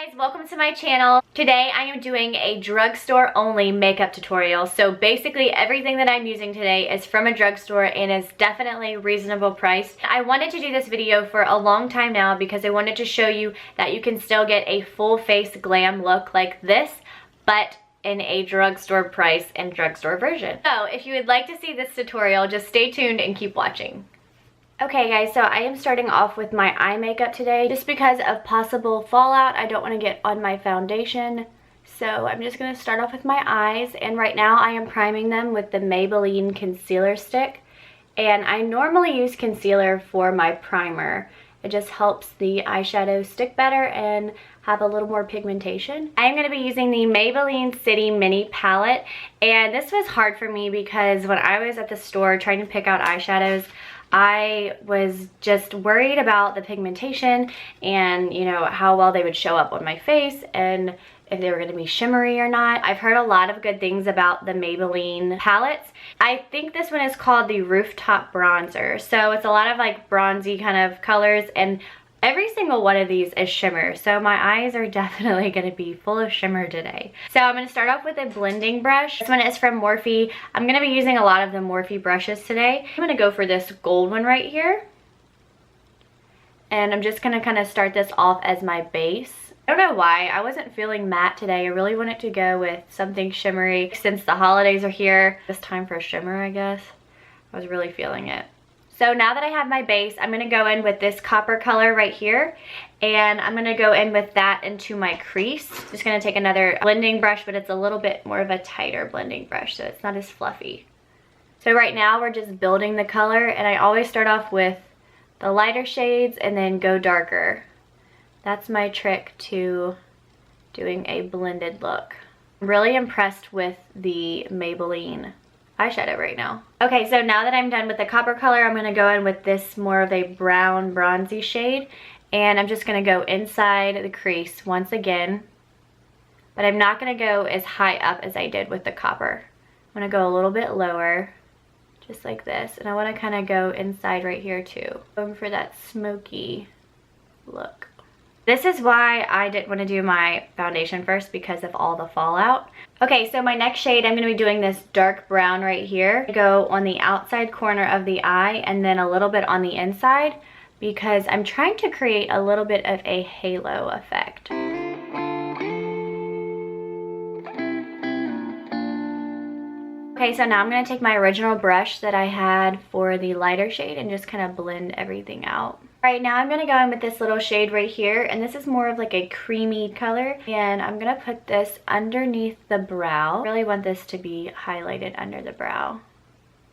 Guys, welcome to my channel. Today I am doing a drugstore only makeup tutorial. So basically everything that I'm using today is from a drugstore and is definitely reasonable priced. I wanted to do this video for a long time now because I wanted to show you that you can still get a full face glam look like this, but in a drugstore price and drugstore version. So if you would like to see this tutorial, just stay tuned and keep watching. Okay guys, so I am starting off with my eye makeup today. Just because of possible fallout, I don't want to get on my foundation. So I'm just going to start off with my eyes. And right now I am priming them with the Maybelline concealer stick. And I normally use concealer for my primer. It just helps the eyeshadow stick better and have a little more pigmentation. I am going to be using the Maybelline City Mini Palette. And this was hard for me because when I was at the store trying to pick out eyeshadows, I was just worried about the pigmentation and, you know, how well they would show up on my face and if they were going to be shimmery or not. I've heard a lot of good things about the Maybelline palettes. I think this one is called the Rooftop Bronzer. So it's a lot of like bronzy kind of colors, and every single one of these is shimmer, so my eyes are definitely going to be full of shimmer today. So I'm going to start off with a blending brush. This one is from Morphe. I'm going to be using a lot of the Morphe brushes today. I'm going to go for this gold one right here. And I'm just going to kind of start this off as my base. I don't know why, I wasn't feeling matte today. I really wanted to go with something shimmery. Since the holidays are here, it's time for a shimmer, I guess. I was really feeling it. So now that I have my base, I'm going to go in with this copper color right here. And I'm going to go in with that into my crease. Just going to take another blending brush, but it's a little bit more of a tighter blending brush, so it's not as fluffy. So right now we're just building the color, and I always start off with the lighter shades and then go darker. That's my trick to doing a blended look. I'm really impressed with the Maybelline eyeshadow right now. Okay, so now that I'm done with the copper color, I'm going to go in with this more of a brown bronzy shade, and I'm just going to go inside the crease once again, but I'm not going to go as high up as I did with the copper. I'm going to go a little bit lower, just like this, and I want to kind of go inside right here too, going for that smoky look. This is why I didn't want to do my foundation first, because of all the fallout. Okay, so my next shade, I'm going to be doing this dark brown right here. Go on the outside corner of the eye and then a little bit on the inside, because I'm trying to create a little bit of a halo effect. Okay, so now I'm going to take my original brush that I had for the lighter shade and just kind of blend everything out. Alright, now I'm going to go in with this little shade right here, and this is more of like a creamy color, and I'm going to put this underneath the brow. I really want this to be highlighted under the brow.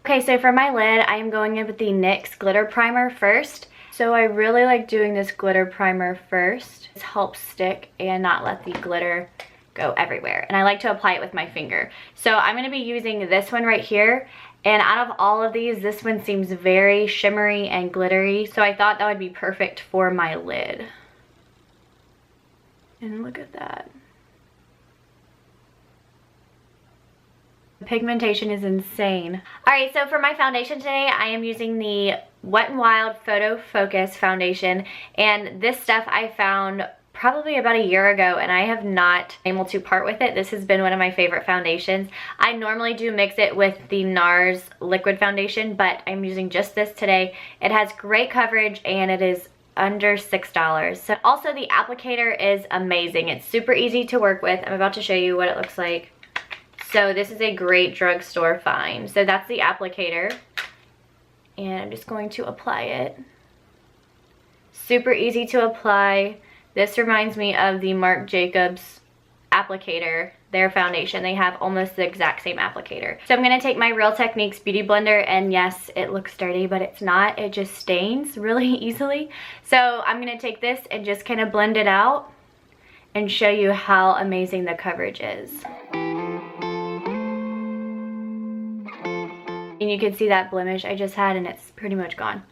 Okay, so for my lid, I am going in with the NYX glitter primer first. So I really like doing this glitter primer first. This helps stick and not let the glitter go everywhere, and I like to apply it with my finger. So I'm going to be using this one right here. And out of all of these, this one seems very shimmery and glittery, so I thought that would be perfect for my lid. And look at that. The pigmentation is insane. Alright, so for my foundation today, I am using the Wet n Wild Photo Focus foundation. And this stuff I found probably about a year ago, and I have not been able to part with it. This has been one of my favorite foundations. I normally do mix it with the NARS liquid foundation, but I'm using just this today. It has great coverage and it is under $6. So also the applicator is amazing. It's super easy to work with. I'm about to show you what it looks like. So this is a great drugstore find. So that's the applicator, and I'm just going to apply it. Super easy to apply. This reminds me of the Marc Jacobs applicator, their foundation. They have almost the exact same applicator. So I'm going to take my Real Techniques Beauty Blender, and yes, it looks dirty, but it's not. It just stains really easily. So I'm going to take this and just kind of blend it out and show you how amazing the coverage is. And you can see that blemish I just had, and it's pretty much gone.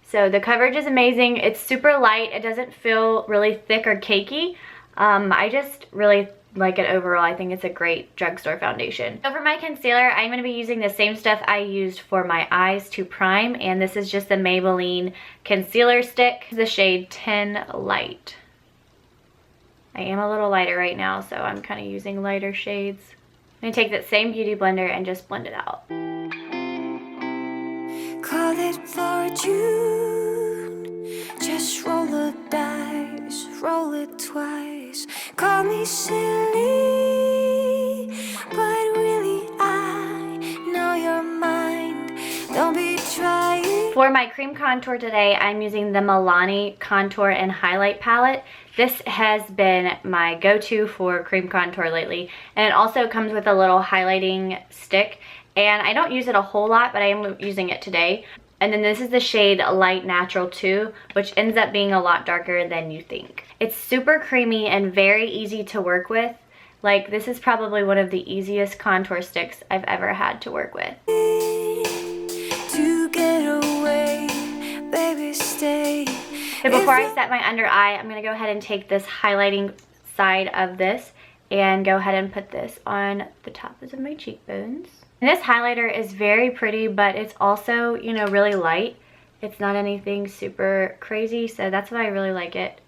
So the coverage is amazing. It's super light. It doesn't feel really thick or cakey. I just really like it overall. I think it's a great drugstore foundation. So for my concealer, I'm going to be using the same stuff I used for my eyes to prime, and this is just the Maybelline concealer stick, the shade 10 Light. I am a little lighter right now, so I'm kind of using lighter shades. I'm gonna take that same beauty blender and just blend it out. Call it fortune, just roll the dice, roll it twice. Call me silly, but really I know you're mine. Don't be trying. For my cream contour today, I'm using the Milani Contour and Highlight Palette. This has been my go-to for cream contour lately, and it also comes with a little highlighting stick, and I don't use it a whole lot, but I am using it today. And then this is the shade Light Natural 2, which ends up being a lot darker than you think. It's super creamy and very easy to work with. Like, this is probably one of the easiest contour sticks I've ever had to work with. To get away, baby, stay. So before I set my under eye, I'm going to go ahead and take this highlighting side of this and go ahead and put this on the tops of my cheekbones. And this highlighter is very pretty, but it's also, you know, really light. It's not anything super crazy, so that's why I really like it.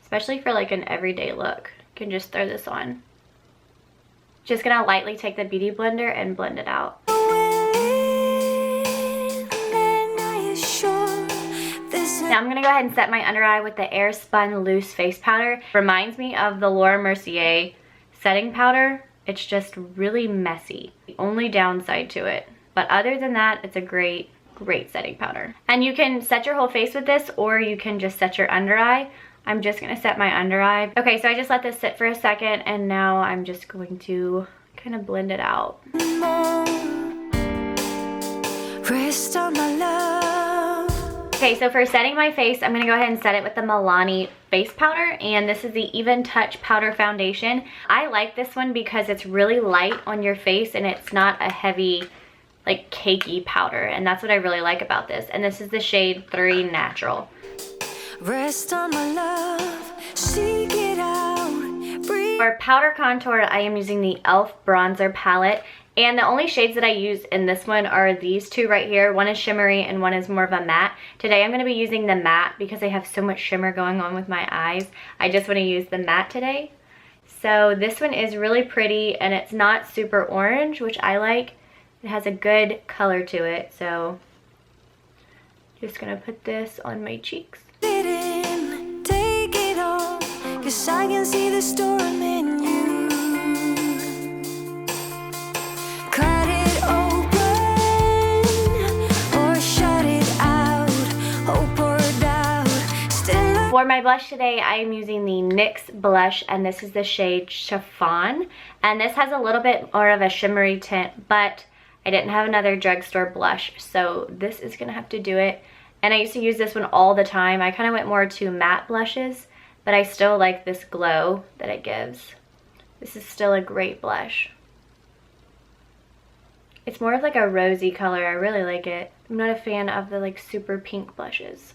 Especially for like an everyday look. You can just throw this on. Just going to lightly take the beauty blender and blend it out. Now I'm going to go ahead and set my under eye with the Airspun Loose Face Powder. Reminds me of the Laura Mercier setting powder. It's just really messy. The only downside to it. But other than that, it's a great setting powder. And you can set your whole face with this, or you can just set your under eye. I'm just going to set my under eye. Okay, so I just let this sit for a second, and now I'm just going to kind of blend it out. Rest on my love. Okay, so for setting my face, I'm going to go ahead and set it with the Milani face powder, and this is the Even Touch Powder Foundation. I like this one because it's really light on your face and it's not a heavy, like cakey powder, and that's what I really like about this. And this is the shade 3 Natural. Rest on my love, seek it out, breathe. For powder contour, I am using the e.l.f. bronzer palette. And the only shades that I use in this one are these two right here. One is shimmery and one is more of a matte. Today I'm going to be using the matte because I have so much shimmer going on with my eyes. I just want to use the matte today. So this one is really pretty and it's not super orange, which I like. It has a good color to it. So just going to put this on my cheeks. Take it all, 'cause I can see the storm in you. Cut it open or shut it out, or pour it out. Still for my blush today, I am using the NYX blush, and this is the shade Chiffon. And this has a little bit more of a shimmery tint, but I didn't have another drugstore blush, so this is going to have to do it. And I used to use this one all the time. I kind of went more to matte blushes, but I still like this glow that it gives. This is still a great blush. It's more of like a rosy color. I really like it. I'm not a fan of the like super pink blushes.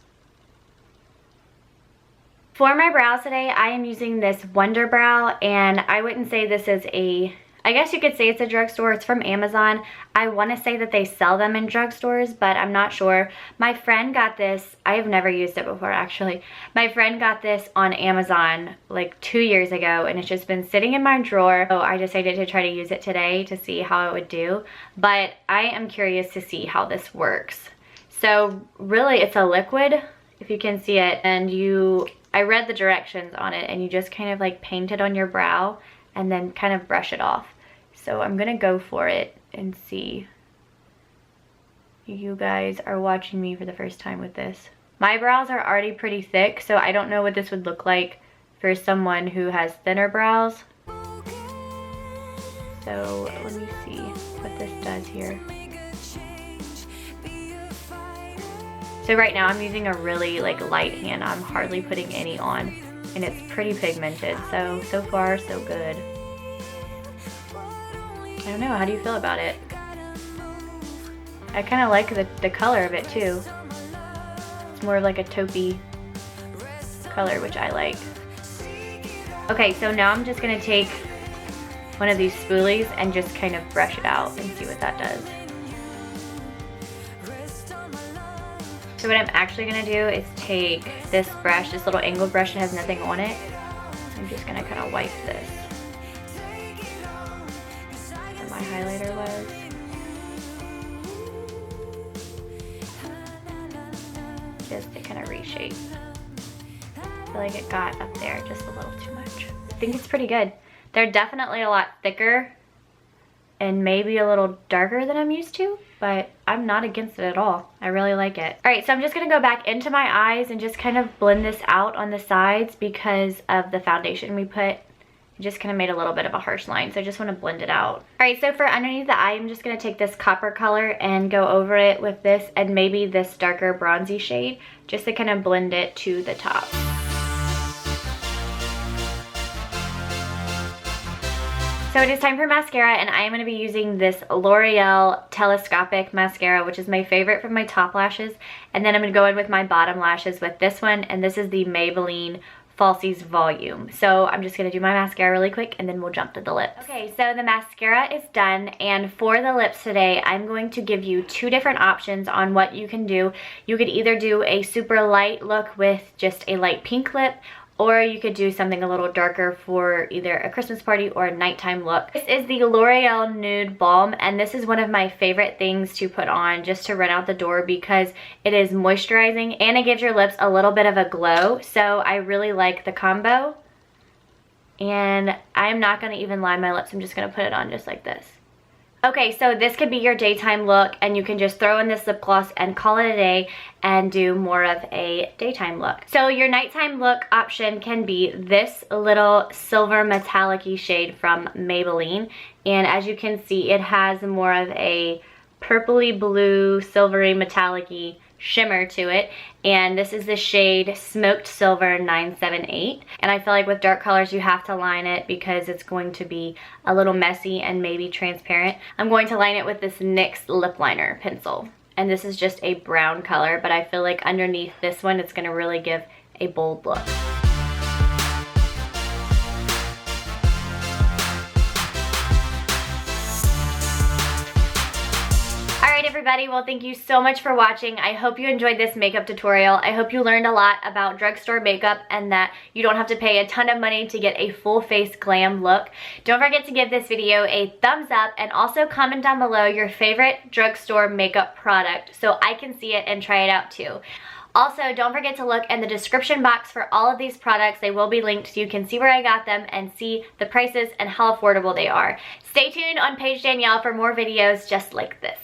For my brows today, I am using this Wonder Brow, and I wouldn't say this is a, I guess you could say it's a drugstore. It's from Amazon. I want to say that they sell them in drugstores, but I'm not sure. My friend got this. I have never used it before, actually. My friend got this on Amazon like 2 years ago, and it's just been sitting in my drawer. So I decided to try to use it today to see how it would do. But I am curious to see how this works. So really, it's a liquid, if you can see it. And I read the directions on it, and you just kind of like paint it on your brow and then kind of brush it off. So I'm gonna go for it and see. You guys are watching me for the first time with this. My brows are already pretty thick, so I don't know what this would look like for someone who has thinner brows. So let me see what this does here. So right now I'm using a really like light hand. I'm hardly putting any on, and it's pretty pigmented. So far so good. I don't know, how do you feel about it? I kind of like the color of it too. It's more of like a taupey color, which I like. Okay, so now I'm just gonna take one of these spoolies and just kind of brush it out and see what that does. So what I'm actually gonna do is take this brush, this little angled brush that has nothing on it, I'm just gonna kind of wipe this where my highlighter was. Just to kind of reshape. I feel like it got up there just a little too much. I think it's pretty good. They're definitely a lot thicker and maybe a little darker than I'm used to, but I'm not against it at all. I really like it. All right, so I'm just gonna go back into my eyes and just kind of blend this out on the sides because of the foundation we put. It just kind of made a little bit of a harsh line, so I just wanna blend it out. All right, so for underneath the eye, I'm just gonna take this copper color and go over it with this and maybe this darker bronzy shade, just to kind of blend it to the top. So it is time for mascara, and I am going to be using this L'Oreal Telescopic mascara, which is my favorite for my top lashes. And then I'm going to go in with my bottom lashes with this one, and this is the Maybelline Falsies Volum. So I'm just going to do my mascara really quick, and then we'll jump to the lips. Okay, so the mascara is done, and for the lips today, I'm going to give you two different options on what you can do. You could either do a super light look with just a light pink lip, or you could do something a little darker for either a Christmas party or a nighttime look. This is the L'Oreal Nude Balm, and this is one of my favorite things to put on just to run out the door because it is moisturizing and it gives your lips a little bit of a glow. So I really like the combo. And I'm not going to even line my lips. I'm just going to put it on just like this. Okay, so this could be your daytime look, and you can just throw in this lip gloss and call it a day and do more of a daytime look. So your nighttime look option can be this little silver metallic-y shade from Maybelline. And as you can see, it has more of a purpley blue, silvery metallic-y shimmer to it, and this is the shade Smoked Silver 978. And I feel like with dark colors you have to line it because it's going to be a little messy and maybe transparent. I'm going to line it with this NYX lip liner pencil, and this is just a brown color, but I feel like underneath this one it's going to really give a bold look. Everybody, well, thank you so much for watching. I hope you enjoyed this makeup tutorial. I hope you learned a lot about drugstore makeup and that you don't have to pay a ton of money to get a full face glam look. Don't forget to give this video a thumbs up and also comment down below your favorite drugstore makeup product so I can see it and try it out too. Also, don't forget to look in the description box for all of these products. They will be linked so you can see where I got them and see the prices and how affordable they are. Stay tuned on Paige Danielle for more videos just like this.